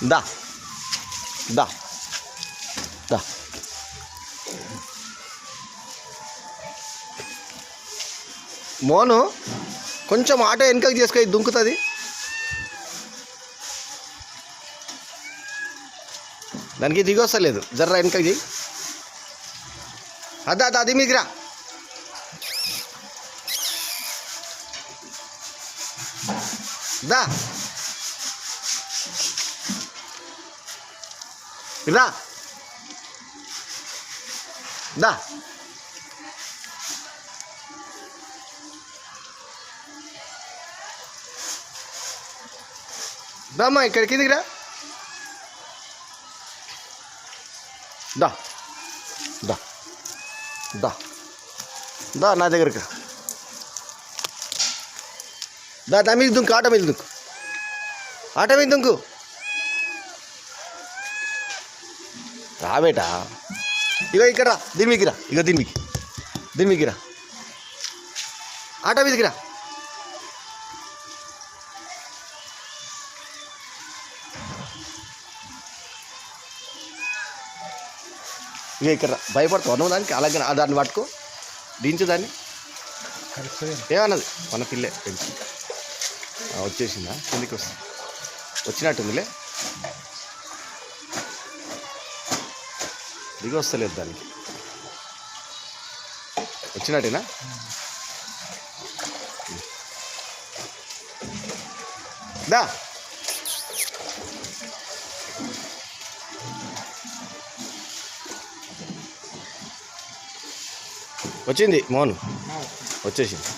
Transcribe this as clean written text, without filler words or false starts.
దా దా దా మోను కొంచెం ఆటో వెనకకి చేసుకొని దుంకుతుంది. దానికి దిగొస్తలేదు, జర్ర వెనకకి చెయ్యి. అదా అది మీకు రా. దా రా దా దామ్మా ఇక్కడికి దిగిరా. దా దా దా దా నా దగ్గరికి దా. దా మీద దుంకు, ఆటో మీద దుంకు, ఆటో మీద దుంకు. రాబేటా, ఇగో ఇక్కడ రా, దీని మీకి రా, ఇగో దీని మీకి రా, ఆటో మీదకి రా. ఇక ఇక్కడ భయపడతావు నువ్వు దానికి. అలాగే దాన్ని పట్టుకో, దించు దాన్ని. ఏమన్నది మన పిల్లే పెంచి వచ్చేసిందా, కిందికి వచ్చినట్టుందిలే. దిగి వస్తలేదు దానికి, వచ్చినట్టేనా. దా వచ్చింది మోను, వచ్చేసింది.